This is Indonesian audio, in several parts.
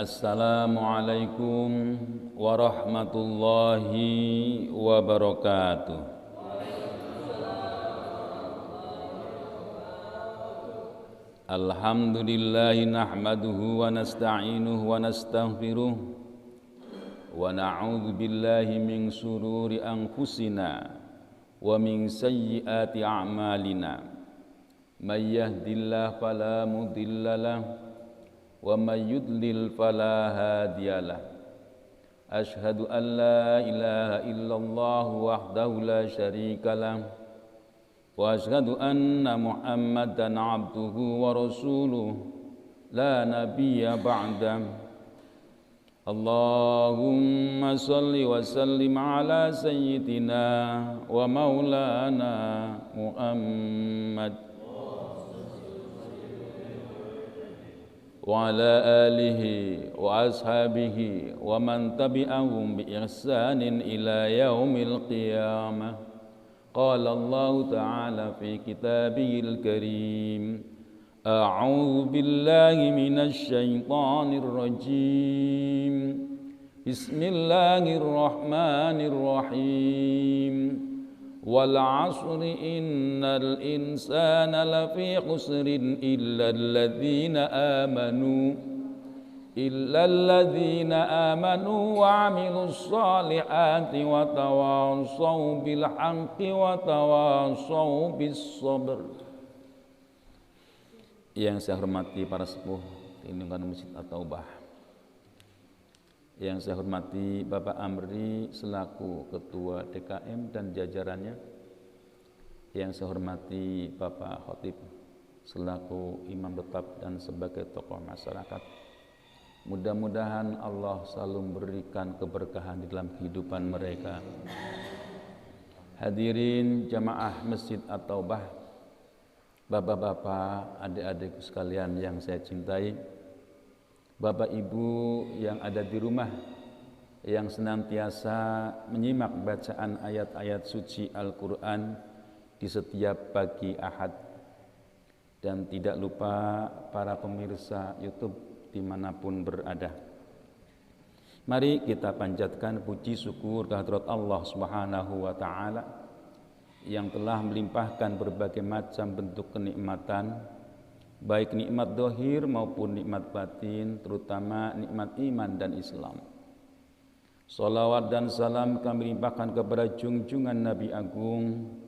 Assalamualaikum warahmatullahi wabarakatuh. Alhamdulillahi nahmaduhu wa nasta'inuhu wa nastaghfiruh wa na'udzu billahi min shururi anfusina wa min sayyiati a'malina. May yahdihillahu fala mudilla lahu wa may yudlil fala hadiyalah. Asyhadu an la ilaha illallah wahdahu la syarikalah wa asyhadu anna Muhammadan abduhu wa rasuluh la nabiyya ba'da. Allahumma salli wa sallim ala sayyidina wa maulana Muhammad wa ala alihi wa ashabihi wa man tabi'ahum bi ihsanin ila yaumil qiyamah. Qala Allah ta'ala fi kitabihil karim, a'udzu billahi minasy syaithanir rajim. Bismillahirrahmanirrahim. Wal 'asri innal insana lafi khusrin illa alladzina amanu wa 'amilus salihati wa tawassaw bil haqqi wa tawassaw bis sabr. Yang saya hormati para sepuh di lingkungan Masjid At-Taubah, yang saya hormati Bapak Amri selaku Ketua DKM dan jajarannya, yang saya hormati Bapak Khotib selaku Imam tetap dan sebagai tokoh masyarakat. Mudah-mudahan Allah selalu memberikan keberkahan di dalam kehidupan mereka. Hadirin jamaah Masjid At-Taubah, bapak-bapak, adik-adik sekalian yang saya cintai, Bapak Ibu yang ada di rumah, yang senantiasa menyimak bacaan ayat-ayat suci Al-Quran di setiap pagi Ahad, dan tidak lupa para pemirsa YouTube dimanapun berada. Mari kita panjatkan puji syukur kehadirat Allah Subhanahu wa Ta'ala yang telah melimpahkan berbagai macam bentuk kenikmatan, baik nikmat dohir maupun nikmat batin, terutama nikmat iman dan Islam. Salawat dan salam kami limpahkan kepada junjungan Nabi Agung,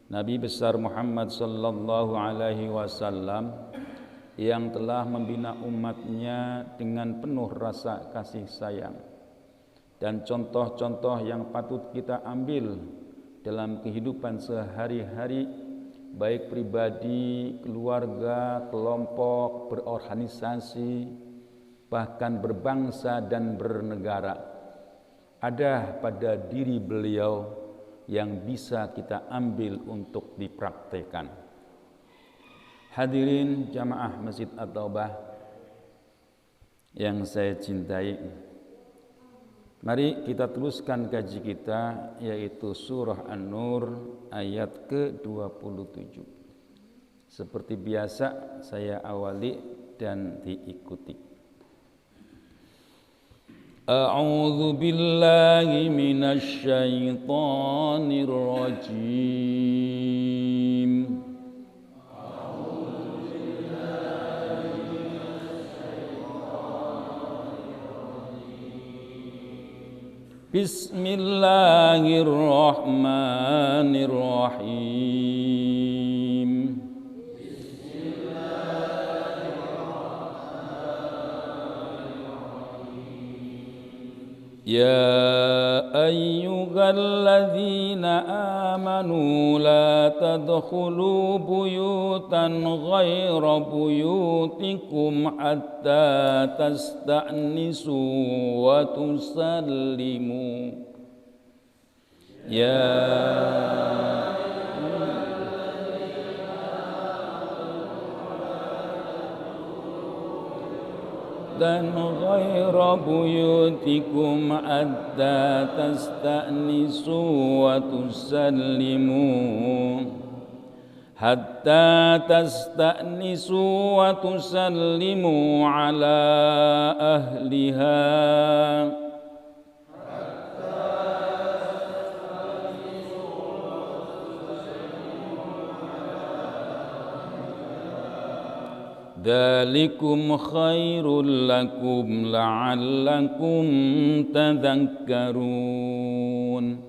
Nabi besar Muhammad sallallahu alaihi wasallam, yang telah membina umatnya dengan penuh rasa kasih sayang, dan contoh-contoh yang patut kita ambil dalam kehidupan sehari-hari, baik pribadi, keluarga, kelompok, berorganisasi, bahkan berbangsa dan bernegara. Ada pada diri beliau yang bisa kita ambil untuk dipraktekkan. Hadirin jamaah Masjid At-Taubah yang saya cintai, mari kita teruskan kaji kita, yaitu surah An-Nur ayat ke-27. Seperti biasa saya awali dan diikuti. A'udzu billahi minasy syaithanir rajim. Bismillahirrahmanirrahim. Ya ayyuhalladzina amanu la tadkhulu buyutan ghaira buyutikum hatta tasta'nisu wa tusallimu. Dan ghaira buyutikum hatta tasta'nisu wa tusallimu ala ahliha. Dzalikum khairul lakum la'allakum tadhakkarun.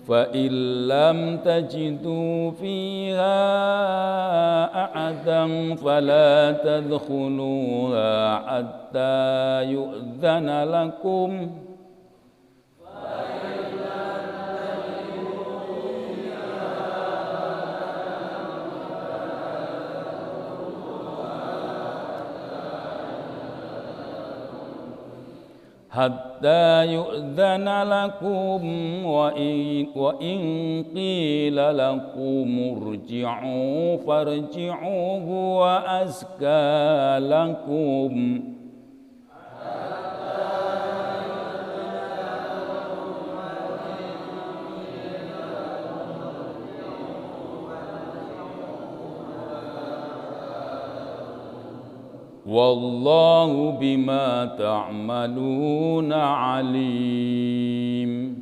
Fa illam tajidu fiha ahadan fala tadkhuluha hatta yu'dzana lakum. Hatta yu'dzana lakum wa in qila lakum urji'u farji'u huwa azka lakum. Wallahu bima ta'maluna alim.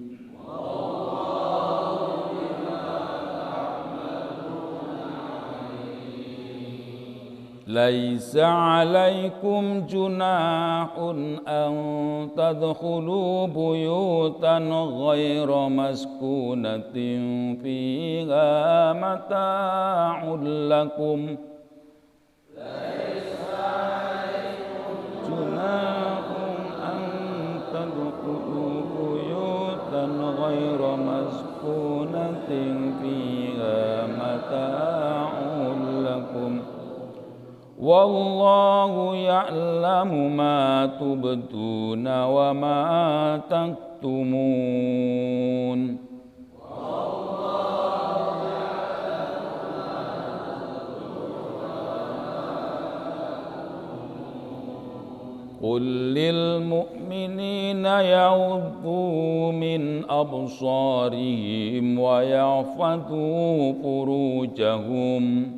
Laisa 'alaikum junahun an tadkhulu buyutan ghaira maskunatin fiha mata'un lakum. Ghaira maskunatin fiha mata'un lakum. Wallahu ya'lamu ma tubduna wa ma taktumun. Qul lil mu'minina yaghuddu min absarihim wa yahfadhu furujahum.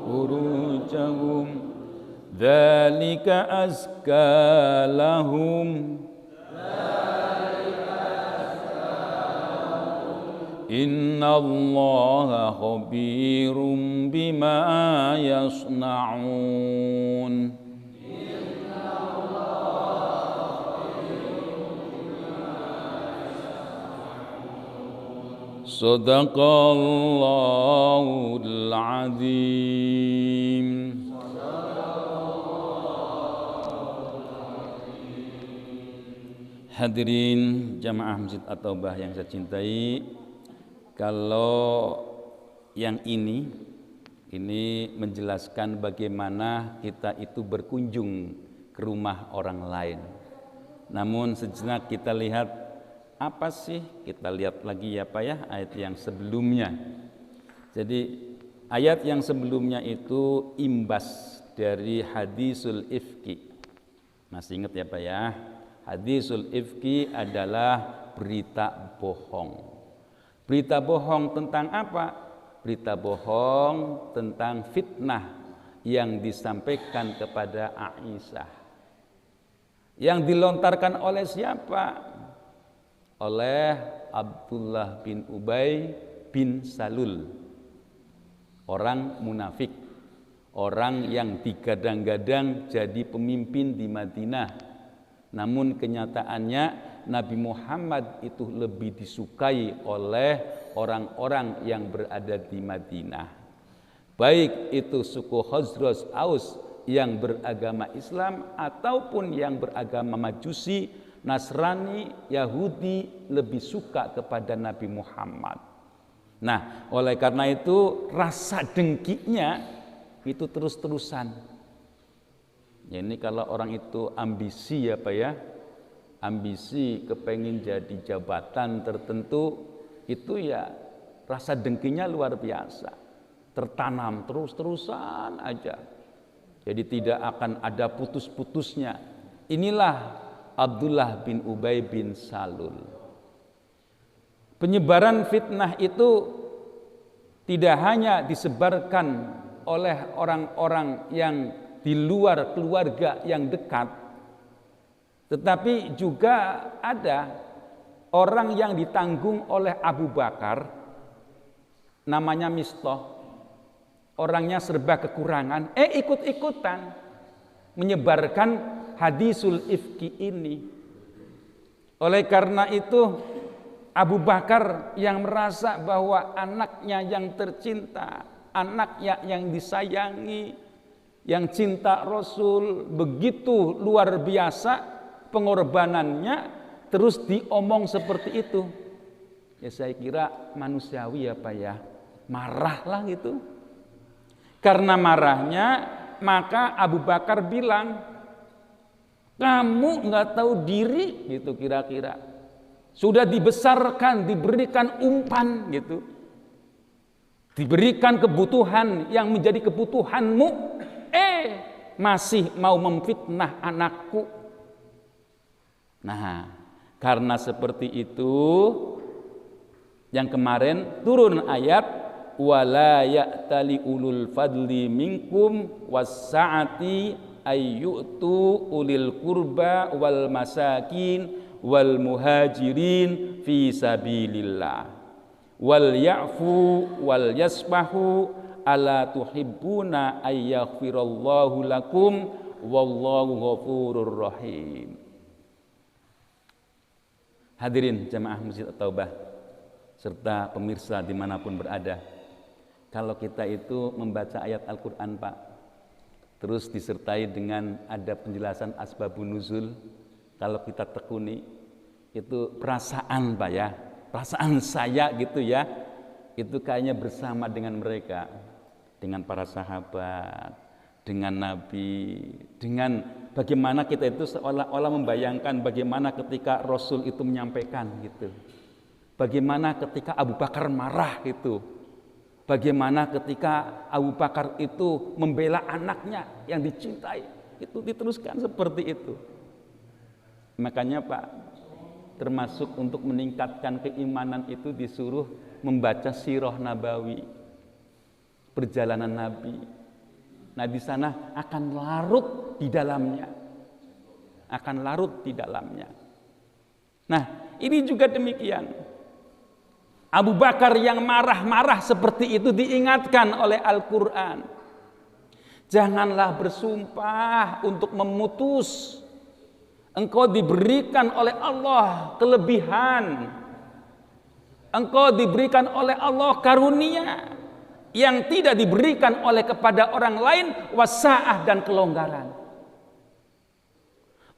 Furujahum dzalika azka lahum. innallaha khabirum bima yasnaun. Sadaqallahul azim. Hadirin jamaah Masjid At-Taubah yang saya cintai, kalau yang ini menjelaskan bagaimana kita itu berkunjung ke rumah orang lain. Namun sejenak kita lihat apa sih? Kita lihat lagi ya Pak ya, ayat yang sebelumnya. Jadi ayat yang sebelumnya itu imbas dari hadisul ifki. Masih ingat ya Pak ya? Hadisul ifki adalah berita bohong. Berita bohong tentang apa? Berita bohong tentang fitnah yang disampaikan kepada Aisyah. Yang dilontarkan oleh siapa? Oleh Abdullah bin Ubay bin Salul. Orang munafik, orang yang digadang-gadang jadi pemimpin di Madinah. Namun kenyataannya Nabi Muhammad itu lebih disukai oleh orang-orang yang berada di Madinah. Baik itu suku Khazraj Aus yang beragama Islam ataupun yang beragama Majusi, Nasrani, Yahudi lebih suka kepada Nabi Muhammad. Nah, oleh karena itu rasa dengkinya itu terus-terusan. Ya, ini kalau orang itu ambisi ya Pak ya, ambisi kepengen jadi jabatan tertentu, itu ya rasa dengkinya luar biasa, tertanam terus-terusan aja. Jadi tidak akan ada putus-putusnya. Inilah Abdullah bin Ubay bin Salul. Penyebaran fitnah itu tidak hanya disebarkan oleh orang-orang yang di luar keluarga yang dekat, tetapi juga ada orang yang ditanggung oleh Abu Bakar, namanya Mistah, orangnya serba kekurangan, ikut-ikutan menyebarkan hadisul ifki ini. Oleh karena itu Abu Bakar yang merasa bahwa anaknya yang tercinta, anaknya yang disayangi, yang cinta Rasul begitu luar biasa pengorbanannya, terus diomong seperti itu. Ya saya kira manusiawi ya Pak ya, marahlah gitu. Karena marahnya maka Abu Bakar bilang, kamu nggak tahu diri gitu kira-kira. Sudah dibesarkan, diberikan umpan gitu. Diberikan kebutuhan yang menjadi kebutuhanmu, masih mau memfitnah anakku. Nah, karena seperti itu yang kemarin turun ayat wala ya'tali ulul fadli minkum was-sa'ati ayyutu ulil qurba wal masakin wal muhajirin fi sabilillah wal ya'fu wal yasfahu ala tuhibbuna ayyaghfirallahu lakum wallahu ghafurur rahim. Hadirin jamaah Masjid At-Taubah serta pemirsa dimanapun berada, kalau kita itu membaca ayat Al-Quran Pak, terus disertai dengan ada penjelasan asbabun nuzul, kalau kita tekuni itu perasaan Pak ya, perasaan saya gitu ya, itu kayaknya bersama dengan mereka, dengan para sahabat, dengan Nabi, dengan bagaimana kita itu seolah-olah membayangkan bagaimana ketika Rasul itu menyampaikan gitu. Bagaimana ketika Abu Bakar marah gitu. Bagaimana ketika Abu Bakar itu membela anaknya yang dicintai. Itu diteruskan seperti itu. Makanya Pak, termasuk untuk meningkatkan keimanan itu disuruh membaca sirah nabawi, perjalanan Nabi. Nah di sana akan larut di dalamnya, akan larut di dalamnya. Nah ini juga demikian. Abu Bakar yang marah-marah seperti itu diingatkan oleh Al-Quran. Janganlah bersumpah untuk memutus. Engkau diberikan oleh Allah kelebihan. Engkau diberikan oleh Allah karunia yang tidak diberikan oleh kepada orang lain, wasa'ah dan kelonggaran.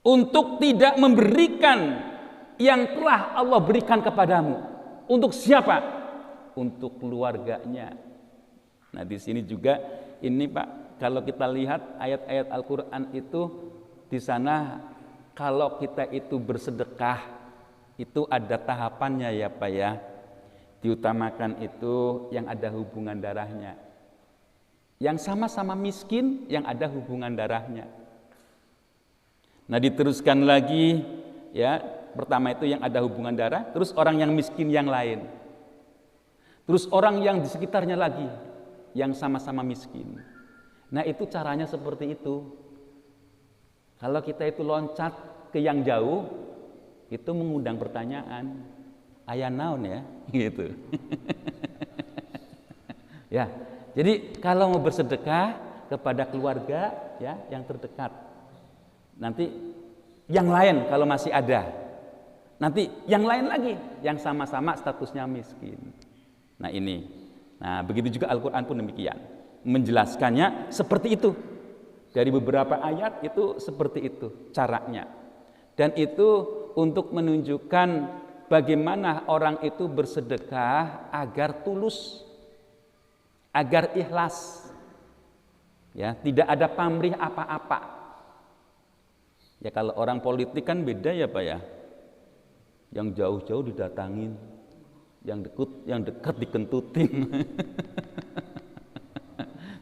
Untuk tidak memberikan yang telah Allah berikan kepadamu. Untuk siapa? Untuk keluarganya. Nah, di sini juga ini Pak, kalau kita lihat ayat-ayat Al-Qur'an itu di sana kalau kita itu bersedekah itu ada tahapannya ya Pak ya. Diutamakan itu yang ada hubungan darahnya. Yang sama-sama miskin yang ada hubungan darahnya. Nah, diteruskan lagi ya. Pertama itu yang ada hubungan darah, terus orang yang miskin yang lain. Terus orang yang di sekitarnya lagi yang sama-sama miskin. Nah, itu caranya seperti itu. Kalau kita itu loncat ke yang jauh, itu mengundang pertanyaan. Aya naon ya? Gitu. Ya. Jadi kalau mau bersedekah kepada keluarga ya yang terdekat. Nanti yang lain kalau masih ada. Nanti yang lain lagi yang sama-sama statusnya miskin. Nah ini, nah begitu juga Al-Quran pun demikian, menjelaskannya seperti itu. Dari beberapa ayat itu seperti itu caranya. Dan itu untuk menunjukkan bagaimana orang itu bersedekah agar tulus, agar ikhlas, ya tidak ada pamrih apa-apa. Ya kalau orang politik kan beda ya Pak ya. Yang jauh-jauh didatangin, yang dekat dikentutin.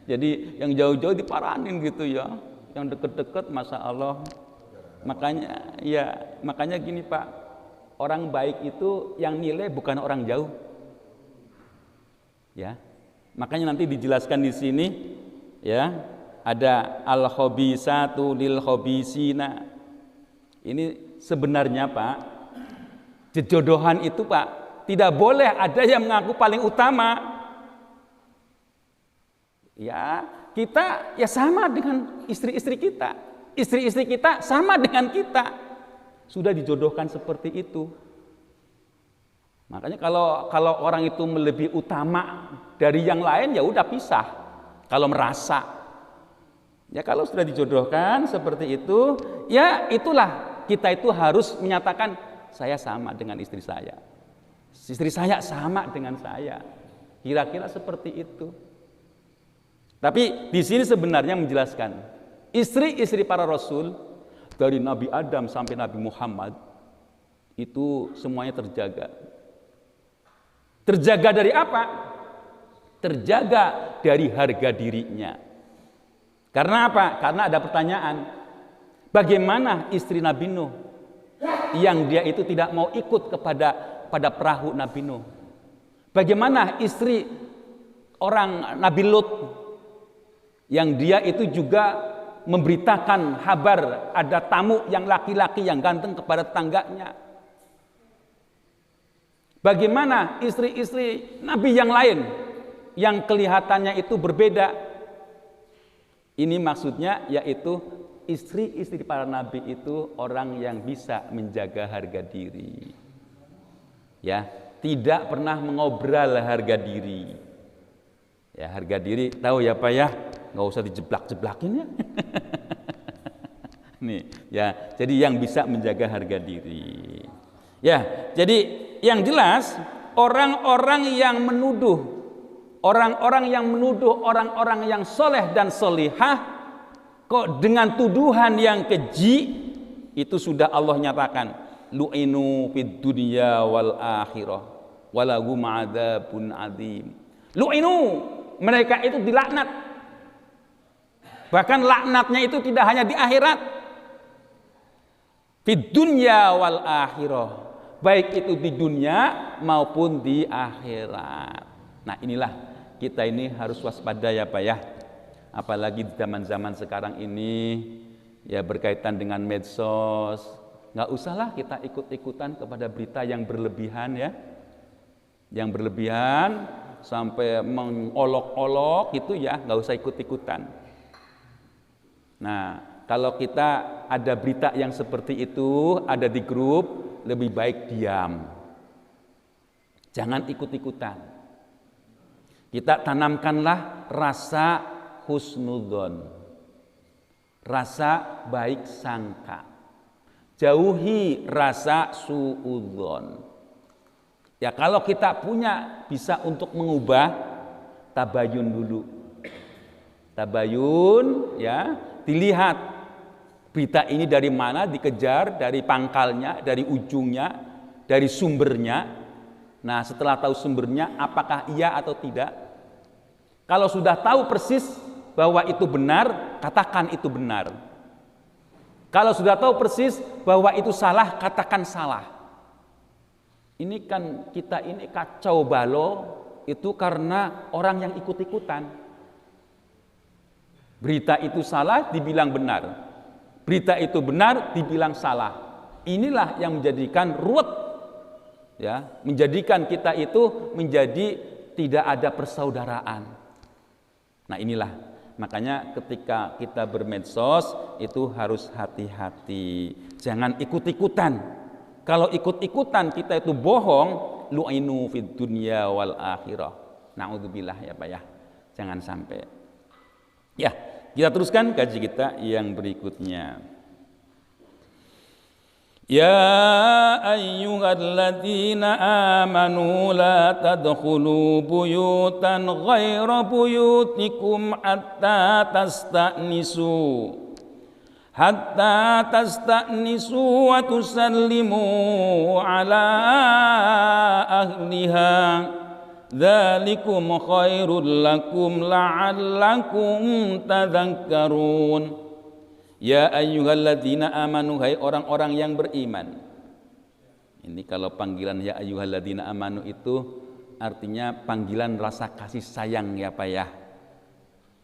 Jadi yang jauh-jauh diparanin gitu ya, yang dekat-dekat Masya Allah. Makanya gini Pak, orang baik itu yang nilai bukan orang jauh. Ya, makanya nanti dijelaskan di sini, ya ada al-khabisatu lil khabisina. Ini sebenarnya Pak. Jodohan itu Pak, tidak boleh ada yang mengaku paling utama. Ya, kita ya sama dengan istri-istri kita. Istri-istri kita sama dengan kita. Sudah dijodohkan seperti itu. Makanya kalau orang itu lebih utama dari yang lain ya udah pisah. Kalau merasa. Ya kalau sudah dijodohkan seperti itu, ya itulah kita itu harus menyatakan saya sama dengan istri saya. Istri saya sama dengan saya. Kira-kira seperti itu. Tapi di sini sebenarnya menjelaskan istri-istri para rasul dari Nabi Adam sampai Nabi Muhammad itu semuanya terjaga. Terjaga dari apa? Terjaga dari harga dirinya. Karena apa? Karena ada pertanyaan. Bagaimana istri Nabi Nuh yang dia itu tidak mau ikut pada perahu Nabi Nuh? Bagaimana istri orang Nabi Lut yang dia itu juga memberitakan kabar ada tamu yang laki-laki yang ganteng kepada tetangganya? Bagaimana istri-istri Nabi yang lain yang kelihatannya itu berbeda? Ini maksudnya yaitu istri-istri para nabi itu orang yang bisa menjaga harga diri. Ya, tidak pernah mengobral harga diri. Ya, harga diri tahu ya Pak ya, nggak usah dijeblak-jeblakin ya. Nih, ya, jadi yang bisa menjaga harga diri. Ya, jadi yang jelas orang-orang yang menuduh orang-orang yang soleh dan solihah kok dengan tuduhan yang keji, itu sudah Allah nyatakan lu'inu fid dunya wal akhirah walahum adzabun adzim. Lu'inu, mereka itu dilaknat. Bahkan laknatnya itu tidak hanya di akhirat, fid dunya wal akhirah, baik itu di dunia maupun di akhirat. Nah inilah kita ini harus waspada ya Pak ya. Apalagi di zaman-zaman sekarang ini ya berkaitan dengan medsos, nggak usahlah kita ikut-ikutan kepada berita yang berlebihan ya. Yang berlebihan sampai mengolok-olok itu ya nggak usah ikut-ikutan. Nah, kalau kita ada berita yang seperti itu ada di grup, lebih baik diam. Jangan ikut-ikutan. Kita tanamkanlah rasa husnudzon, rasa baik sangka. Jauhi rasa suudzon. Ya kalau kita punya bisa untuk mengubah, tabayun dulu. Tabayun ya, dilihat berita ini dari mana, dikejar dari pangkalnya, dari ujungnya, dari sumbernya. Nah, setelah tahu sumbernya apakah iya atau tidak? Kalau sudah tahu persis bahwa itu benar, katakan itu benar. Kalau sudah tahu persis bahwa itu salah, katakan salah. Ini kan kita ini kacau balau itu karena orang yang ikut-ikutan. Berita itu salah dibilang benar. Berita itu benar dibilang salah. Inilah yang menjadikan ruwet, ya, menjadikan kita itu menjadi tidak ada persaudaraan. Nah, inilah makanya ketika kita bermedsos itu harus hati-hati. Jangan ikut-ikutan. Kalau ikut-ikutan kita itu bohong, lu'inu fid dunya wal akhirah. Na'udzubillah ya Pak ya. Jangan sampai. Ya, kita teruskan kaji kita yang berikutnya. Ya ayyuhalladzina amanu la tadkhulu buyutan ghaira buyutikum hatta tasta'nisu wa tusallimu ala ahliha dzalikum khairul lakum la'allakum tadhakkarun. Ya ayyuhalladzina amanu, hai orang-orang yang beriman. Ini kalau panggilan ya ayyuhalladzina amanu itu artinya panggilan rasa kasih sayang ya Pak ya.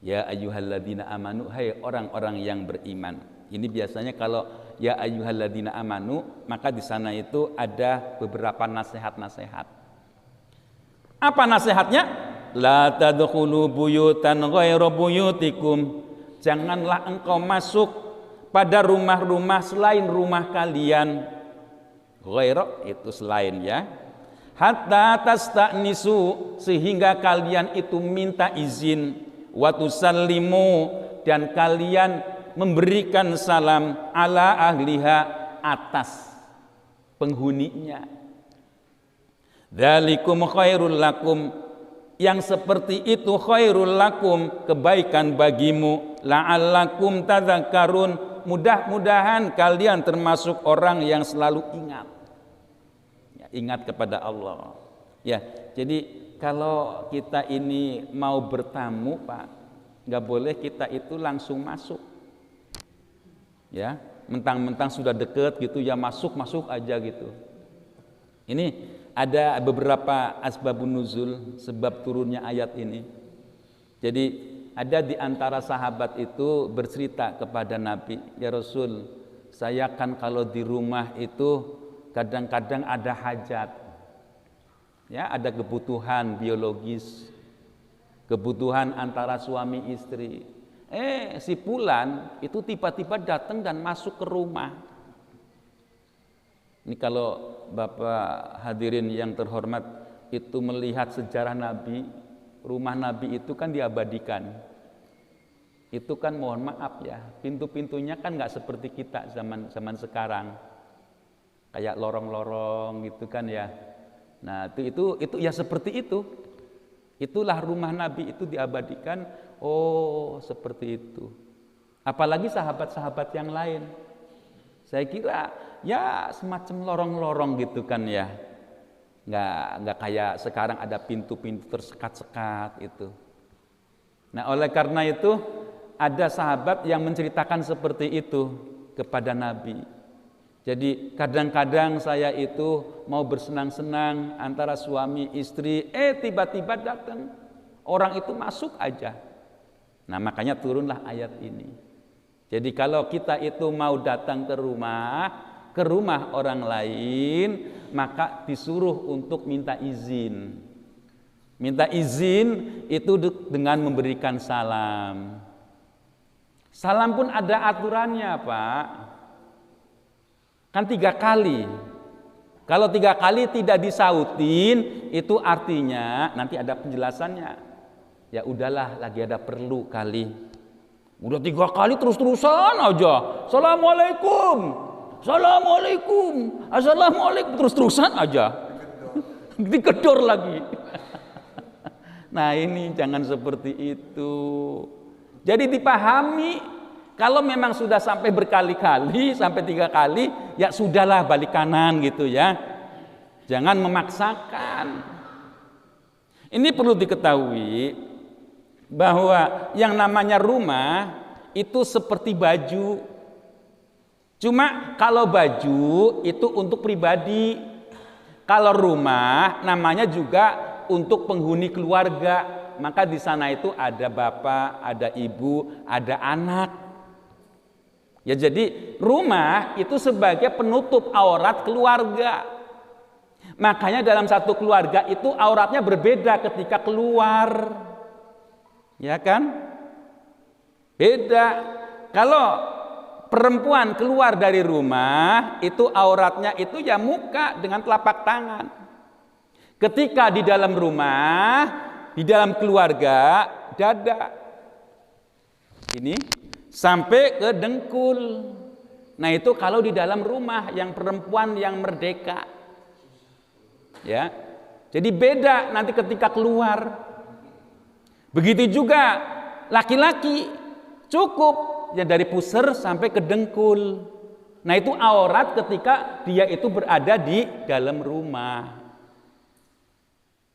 Ya ayyuhalladzina amanu, hai orang-orang yang beriman. Ini biasanya kalau ya ayyuhalladzina amanu, maka di sana itu ada beberapa nasihat-nasihat. Apa nasihatnya? La tadkhulu buyutan ghaira buyutikum. Janganlah engkau masuk pada rumah-rumah selain rumah kalian. Ghaira itu selain ya. Hatta tasta'nisu, sehingga kalian itu minta izin. Wa tusallimu, dan kalian memberikan salam ala ahliha, atas penghuninya. Dzalikum khairul lakum, yang seperti itu khairul lakum, kebaikan bagimu, la'allakum tadhakkarun, mudah-mudahan kalian termasuk orang yang selalu ingat. Ya, ingat kepada Allah. Ya, jadi kalau kita ini mau bertamu Pak, nggak boleh kita itu langsung masuk. Ya, mentang-mentang sudah deket gitu ya masuk aja gitu. Ini ada beberapa asbabun nuzul, sebab turunnya ayat ini. Jadi ada di antara sahabat itu bercerita kepada Nabi, ya Rasul, saya kan kalau di rumah itu kadang-kadang ada hajat, ya ada kebutuhan biologis, kebutuhan antara suami istri. Si Fulan itu tiba-tiba datang dan masuk ke rumah. Ini kalau Bapak hadirin yang terhormat itu melihat sejarah Nabi, rumah Nabi itu kan diabadikan. Itu kan mohon maaf ya, pintu-pintunya kan nggak seperti kita zaman sekarang, kayak lorong-lorong gitu kan ya. Nah itu ya seperti itu. Itulah rumah Nabi itu diabadikan. Oh seperti itu. Apalagi sahabat-sahabat yang lain. Saya kira ya semacam lorong-lorong gitu kan ya. Nggak kayak sekarang ada pintu-pintu tersekat-sekat itu. Nah oleh karena itu ada sahabat yang menceritakan seperti itu kepada Nabi. Jadi kadang-kadang saya itu mau bersenang-senang antara suami istri, tiba-tiba datang orang itu masuk aja. Nah makanya turunlah ayat ini. Jadi kalau kita itu mau datang ke rumah, ke rumah orang lain, maka disuruh untuk minta izin. Minta izin itu dengan memberikan salam. Salam pun ada aturannya, Pak. Kan 3 kali. Kalau 3 kali tidak disautin, itu artinya nanti ada penjelasannya. Ya udahlah, lagi ada perlu kali. Udah 3 kali terus-terusan aja. Assalamualaikum, assalamualaikum, assalamualaikum, terus-terusan aja. Digedor lagi. Nah ini jangan seperti itu. Jadi dipahami, kalau memang sudah sampai berkali-kali, sampai 3 kali, ya sudahlah balik kanan gitu ya. Jangan memaksakan. Ini perlu diketahui bahwa yang namanya rumah itu seperti baju. Cuma kalau baju itu untuk pribadi. Kalau rumah namanya juga untuk penghuni keluarga, maka di sana itu ada bapak, ada ibu, ada anak. Ya jadi rumah itu sebagai penutup aurat keluarga. Makanya dalam satu keluarga itu auratnya berbeda ketika keluar. Ya kan? Beda. Kalau perempuan keluar dari rumah itu auratnya itu ya muka dengan telapak tangan. Ketika di dalam rumah, di dalam keluarga, dada. Ini sampai ke dengkul. Nah itu kalau di dalam rumah yang perempuan yang merdeka. Ya. Jadi beda nanti ketika keluar. Begitu juga laki-laki cukup ya dari pusar sampai ke dengkul. Nah itu aurat ketika dia itu berada di dalam rumah.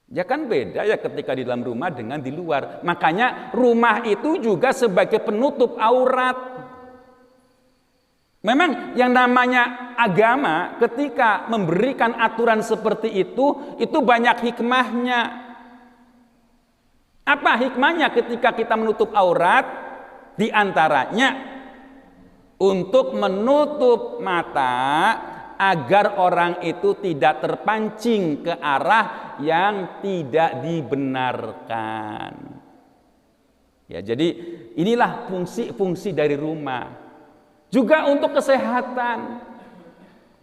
Ya kan beda ya ketika di dalam rumah dengan di luar. Makanya rumah itu juga sebagai penutup aurat. Memang yang namanya agama ketika memberikan aturan seperti itu banyak hikmahnya. Apa hikmahnya ketika kita menutup aurat? Di antaranya untuk menutup mata agar orang itu tidak terpancing ke arah yang tidak dibenarkan. Ya, jadi inilah fungsi-fungsi dari rumah. Juga untuk kesehatan.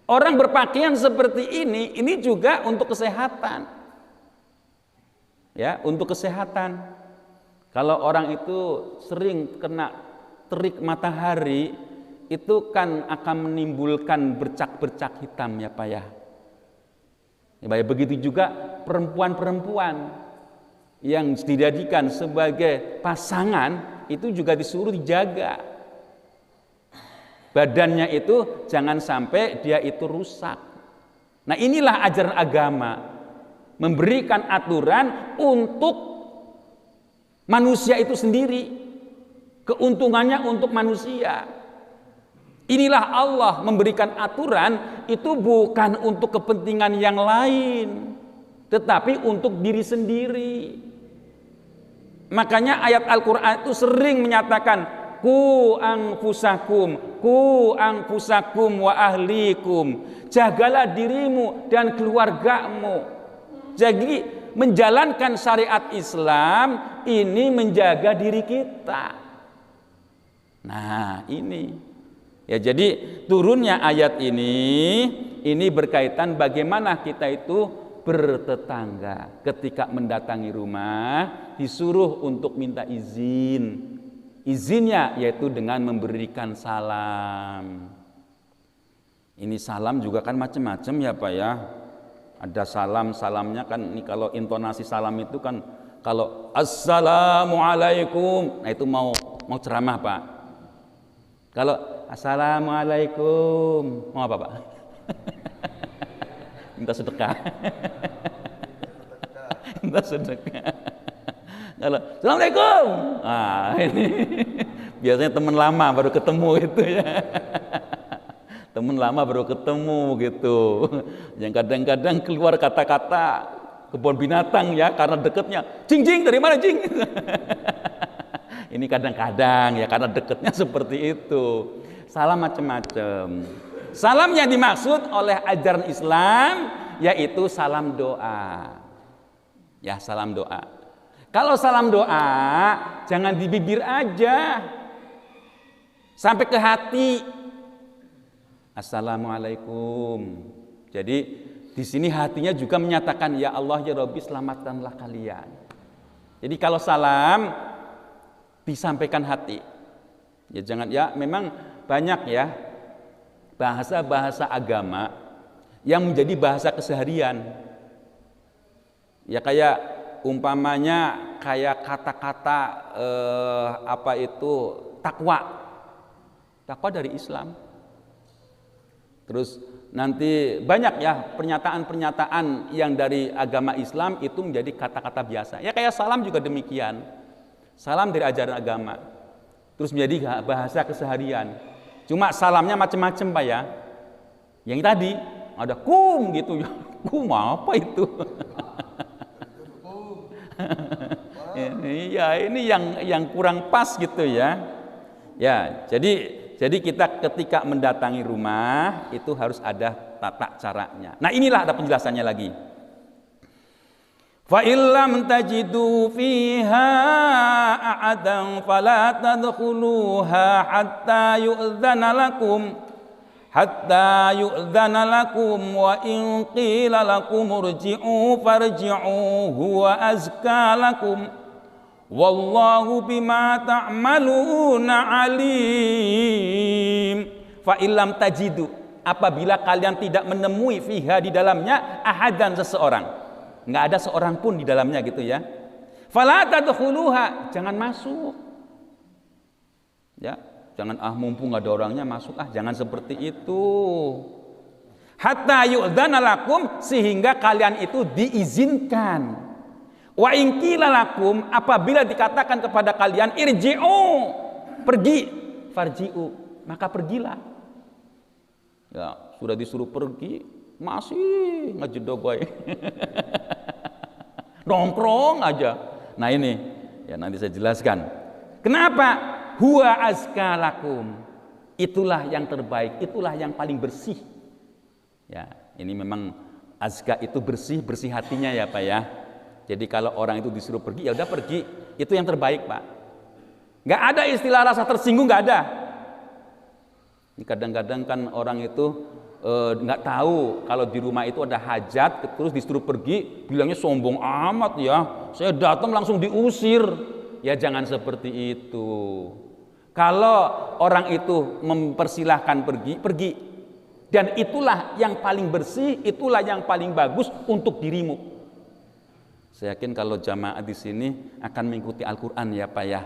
Orang berpakaian seperti ini juga untuk kesehatan. Ya, untuk kesehatan. Kalau orang itu sering kena terik matahari, itu kan akan menimbulkan bercak-bercak hitam ya Pak ya. Begitu juga perempuan-perempuan yang dijadikan sebagai pasangan itu juga disuruh dijaga. Badannya itu jangan sampai dia itu rusak. Nah inilah ajaran agama, memberikan aturan untuk manusia itu sendiri, keuntungannya untuk manusia. Inilah Allah memberikan aturan itu bukan untuk kepentingan yang lain, tetapi untuk diri sendiri. Makanya ayat Al-Quran itu sering menyatakan ku anfusakum wa ahlikum, jagalah dirimu dan keluargamu. Jadi menjalankan syariat Islam ini menjaga diri kita. Nah ini ya, jadi turunnya ayat ini berkaitan bagaimana kita itu bertetangga. Ketika mendatangi rumah disuruh untuk minta izin. Izinnya yaitu dengan memberikan salam. Ini salam juga kan macam-macam ya Pak ya. Ada salamnya kan, ini kalau intonasi salam itu kan kalau assalamualaikum, nah itu mau ceramah Pak. Kalau assalamualaikum mau apa Pak? Minta sedekah. Minta sedekah. Kalau assalamualaikum, nah ini biasanya teman lama baru ketemu itu ya. Teman lama baru ketemu gitu. Yang kadang-kadang keluar kata-kata kebun binatang ya karena deketnya. Jing dari mana jing? Ini kadang-kadang ya karena deketnya seperti itu. Salam macam-macam. Salam yang dimaksud oleh ajaran Islam yaitu salam doa. Ya, salam doa. Kalau salam doa jangan di bibir aja, sampai ke hati. Assalamualaikum. Jadi di sini hatinya juga menyatakan, ya Allah ya Rabbi, selamatkanlah kalian. Jadi kalau salam disampaikan hati. Ya jangan, ya memang banyak ya bahasa-bahasa agama yang menjadi bahasa keseharian. Ya kayak umpamanya kayak kata-kata apa itu takwa. Takwa dari Islam. Terus nanti banyak ya pernyataan-pernyataan yang dari agama Islam itu menjadi kata-kata biasa. Ya kayak salam juga demikian. Salam dari ajaran agama. Terus menjadi bahasa keseharian. Cuma salamnya macam-macam Pak ya. Yang tadi ada kum gitu ya. Kum apa itu? ini yang kurang pas gitu ya. Ya, jadi kita ketika mendatangi rumah itu harus ada tata caranya. Nah, inilah ada penjelasannya lagi. Fa illam tajidu fiha a'adan fala tadkhuluha hatta yu'dzana lakum wa in qila lakum irji'u farji'u huwa azka lakum wallahu bima ta'maluna alim. Fa illam tajidu, apabila kalian tidak menemui fiha di dalamnya ahadan seseorang, nggak ada seorang pun di dalamnya gitu ya, fala tadkhuluha, jangan masuk ya, jangan mumpung nggak ada orangnya masuk, jangan seperti itu. Hatta yu'dzana lakum, sehingga kalian itu diizinkan. Wa in qila lakum, apabila dikatakan kepada kalian irji'u, pergi, farji'u, maka pergilah. Ya, sudah disuruh pergi masih ngejedok gue. Nongkrong aja. Nah ini ya nanti saya jelaskan. Kenapa? Huwa azka lakum. Itulah yang terbaik, itulah yang paling bersih. Ya, ini memang azka itu bersih hatinya ya Pak ya. Jadi kalau orang itu disuruh pergi, ya udah pergi. Itu yang terbaik Pak. Nggak ada istilah rasa tersinggung, nggak ada. Ini kadang-kadang kan orang itu nggak tahu kalau di rumah itu ada hajat, terus disuruh pergi, bilangnya sombong amat ya. Saya datang langsung diusir. Ya jangan seperti itu. Kalau orang itu mempersilahkan pergi, pergi. Dan itulah yang paling bersih, itulah yang paling bagus untuk dirimu. Saya yakin kalau jamaah di sini akan mengikuti Al-Quran ya Pak ya.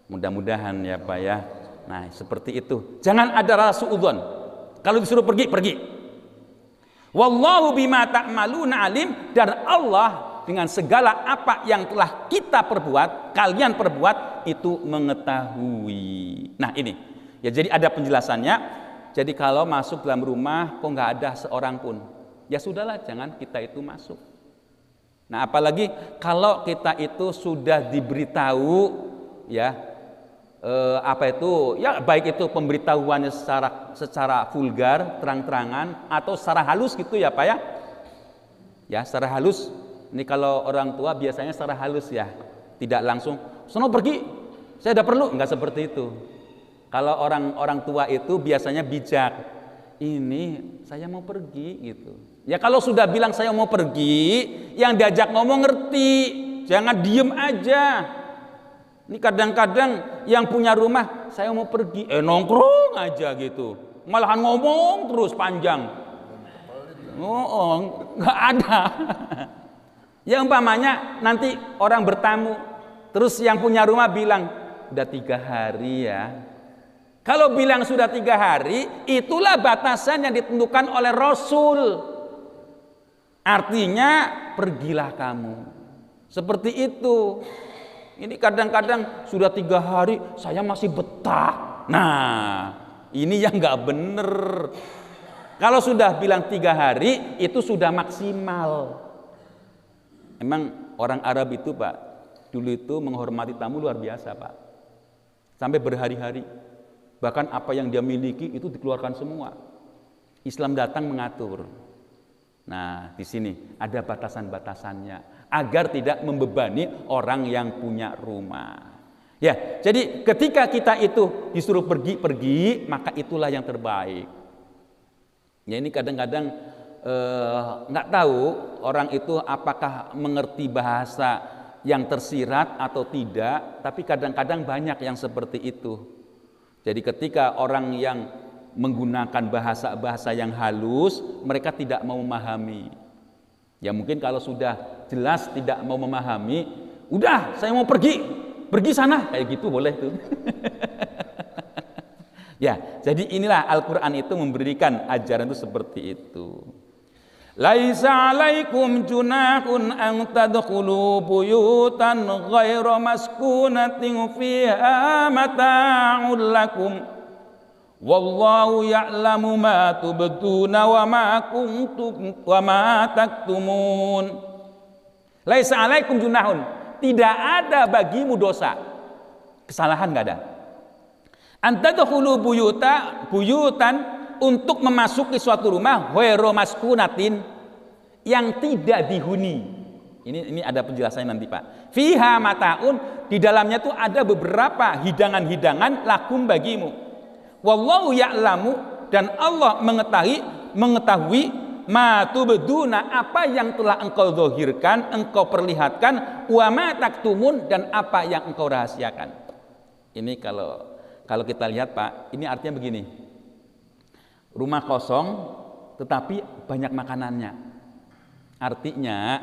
Mudah-mudahan ya Pak ya. Nah seperti itu. Jangan ada rasa suudzon. Kalau disuruh pergi, pergi. Wallahu bima ta'maluna alim, dan Allah dengan segala apa yang telah kita perbuat, kalian perbuat, itu mengetahui. Nah ini. Ya jadi ada penjelasannya. Jadi kalau masuk dalam rumah kok nggak ada seorang pun, ya sudahlah, jangan kita itu masuk. Nah apalagi kalau kita itu sudah diberitahu ya apa itu ya, baik itu pemberitahuannya secara vulgar, terang-terangan, atau secara halus gitu ya Pak ya. Ya secara halus. Ini kalau orang tua biasanya secara halus ya, tidak langsung sono pergi, saya udah perlu, enggak seperti itu. Kalau orang tua itu biasanya bijak, ini saya mau pergi gitu. Ya kalau sudah bilang saya mau pergi, yang diajak ngomong ngerti, jangan diem aja. Ini kadang-kadang yang punya rumah, saya mau pergi, nongkrong aja gitu, malahan ngomong terus panjang. Oh, nggak ada. Ya umpamanya nanti orang bertamu, terus yang punya rumah bilang, udah 3 hari ya. Kalau bilang sudah 3 hari, itulah batasan yang ditentukan oleh Rasul. Artinya pergilah kamu. Seperti itu. Ini kadang-kadang sudah 3 hari saya masih betah. Nah, ini yang nggak bener. Kalau sudah bilang 3 hari itu sudah maksimal. Emang orang Arab itu Pak, dulu itu menghormati tamu luar biasa Pak. Sampai berhari-hari. Bahkan apa yang dia miliki itu dikeluarkan semua. Islam datang mengatur. Nah, di sini ada batasan-batasannya agar tidak membebani orang yang punya rumah. Ya, jadi ketika kita itu disuruh pergi, maka itulah yang terbaik. Ya, ini kadang-kadang nggak tahu orang itu apakah mengerti bahasa yang tersirat atau tidak, tapi kadang-kadang banyak yang seperti itu. Jadi ketika orang yang menggunakan bahasa-bahasa yang halus, mereka tidak mau memahami. Ya mungkin kalau sudah jelas tidak mau memahami, udah saya mau pergi sana, kayak gitu boleh tuh. Ya, jadi inilah Al-Quran itu memberikan ajaran itu seperti itu. Laisa alaikum junahun an tadkhulu buyutan ghaira maskunatin fiha mata'un lakum wallahu ya'lamu ma tubduna wa ma kuntum wa ma taktumun. Laisa alaikum junahun, tidak ada bagimu dosa, kesalahan enggak ada. An tadkhulu buyutan untuk memasuki suatu rumah ghairu maskunatin, yang tidak dihuni. Ini ada penjelasannya nanti Pak. Fiha mataun, di dalamnya itu ada beberapa hidangan-hidangan lakum bagimu. Wallahu ya'lamu, dan Allah mengetahui ma tubduna, apa yang telah engkau zahirkan, engkau perlihatkan, wa ma taktumun, dan apa yang engkau rahasiakan. Ini kalau kita lihat Pak, ini artinya begini. Rumah kosong tetapi banyak makanannya. Artinya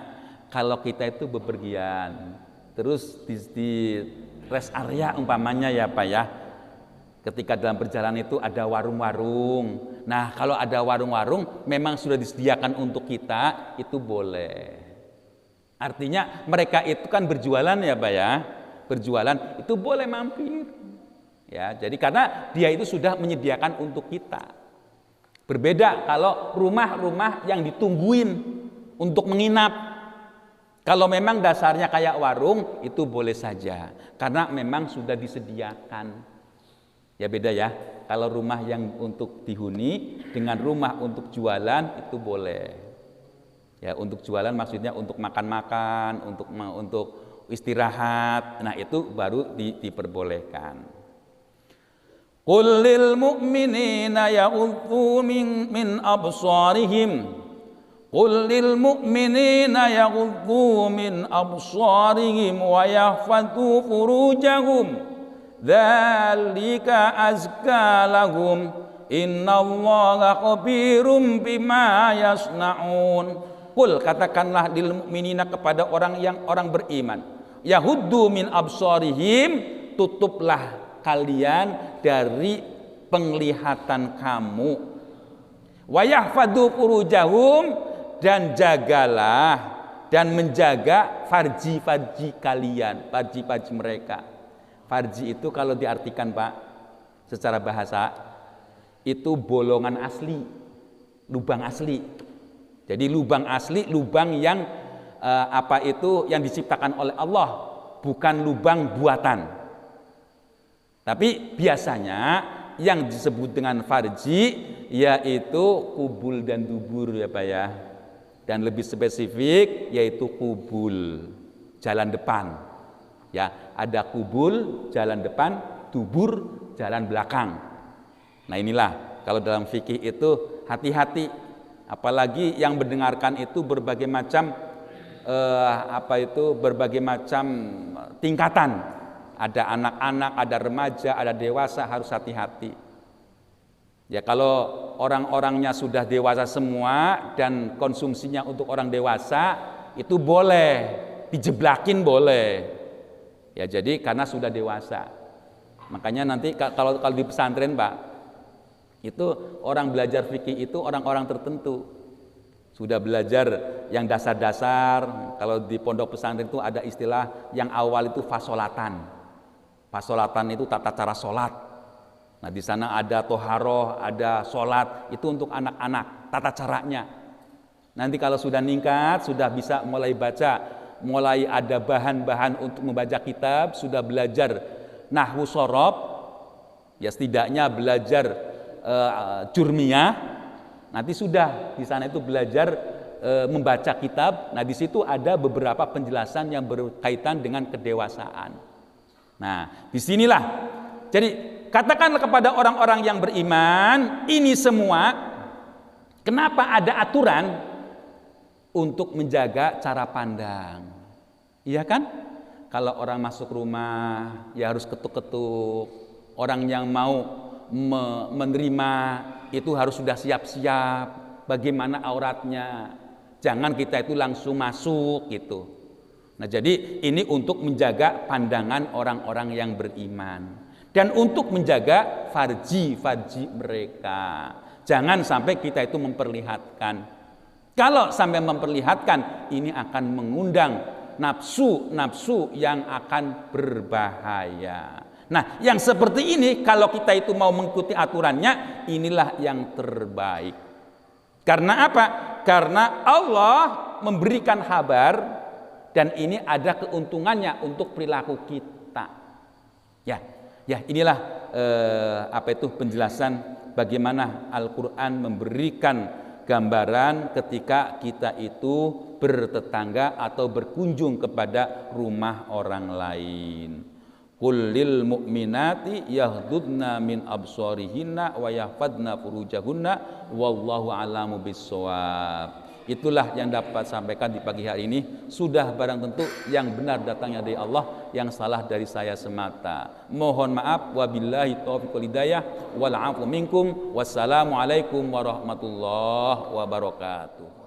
kalau kita itu bepergian terus di rest area umpamanya ya Pak ya, ketika dalam perjalanan itu ada warung-warung. Nah kalau ada warung-warung memang sudah disediakan untuk kita, itu boleh. Artinya mereka itu kan berjualan ya Pak ya, berjualan itu boleh mampir ya. Jadi karena dia itu sudah menyediakan untuk kita. Berbeda kalau rumah-rumah yang ditungguin untuk menginap. Kalau memang dasarnya kayak warung, itu boleh saja karena memang sudah disediakan. Ya beda ya. Kalau rumah yang untuk dihuni dengan rumah untuk jualan itu boleh. Ya, untuk jualan maksudnya untuk makan-makan, untuk istirahat. Nah, itu baru diperbolehkan. Qul lil mu'minina yaghuddu min absarihim. Qul lil mu'minina yaghuddu min absarihim wa yahfadhu furujahum. Dzalika azka lahum. Innallaha khabirum bima yasnaun. Qul, katakanlah lil mu'minina, kepada orang beriman. Yahuddu min absarihim, tutuplah kalian dari penglihatan kamu. Wa yahfadhu furujahum, dan jagalah dan menjaga farji-farji kalian, farji-farji mereka. Farji itu kalau diartikan Pak secara bahasa itu bolongan asli, lubang asli. Jadi lubang asli, lubang yang yang diciptakan oleh Allah, bukan lubang buatan. Tapi biasanya yang disebut dengan farji yaitu kubul dan dubur ya Pak ya. Dan lebih spesifik yaitu kubul, jalan depan. Ya, ada kubul jalan depan, dubur jalan belakang. Nah, inilah kalau dalam fikih itu hati-hati, apalagi yang mendengarkan itu berbagai macam berbagai macam tingkatan. Ada anak-anak, ada remaja, ada dewasa, harus hati-hati. Ya kalau orang-orangnya sudah dewasa semua dan konsumsinya untuk orang dewasa, itu boleh, dijeblakin boleh. Ya jadi karena sudah dewasa. Makanya nanti kalau di pesantren Pak, itu orang belajar fikih itu orang-orang tertentu. Sudah belajar yang dasar-dasar. Kalau di pondok pesantren itu ada istilah yang awal itu fasolatan. Fasolatan itu tata cara sholat. Nah di sana ada toharoh, ada sholat, itu untuk anak-anak, tata caranya. Nanti kalau sudah ningkat, sudah bisa mulai baca, mulai ada bahan-bahan untuk membaca kitab, sudah belajar nahwu shorof, ya setidaknya belajar jurmiyah, nanti sudah di sana itu belajar membaca kitab. Nah, di situ ada beberapa penjelasan yang berkaitan dengan kedewasaan. Nah, disinilah. Jadi katakanlah kepada orang-orang yang beriman, ini semua kenapa ada aturan untuk menjaga cara pandang. Iya kan? Kalau orang masuk rumah ya harus ketuk-ketuk. Orang yang mau menerima itu harus sudah siap-siap bagaimana auratnya. Jangan kita itu langsung masuk gitu. Nah, jadi ini untuk menjaga pandangan orang-orang yang beriman dan untuk menjaga farji mereka. Jangan sampai kita itu memperlihatkan. Kalau sampai memperlihatkan, ini akan mengundang nafsu yang akan berbahaya. Nah, yang seperti ini kalau kita itu mau mengikuti aturannya, inilah yang terbaik. Karena apa? Karena Allah memberikan kabar dan ini ada keuntungannya untuk perilaku kita. Ya inilah penjelasan bagaimana Al-Quran memberikan gambaran ketika kita itu bertetangga atau berkunjung kepada rumah orang lain. Qul lil mu'minati yaghdudna min absarihinna wa yahfadna furujahunna wallahu a'lamu bissawab. Itulah yang dapat sampaikan di pagi hari ini. Sudah barang tentu yang benar datangnya dari Allah, yang salah dari saya semata. Mohon maaf, wabillahi taufiq wal hidayah wal 'afwu minkum. Wassalamualaikum warahmatullahi wabarakatuh.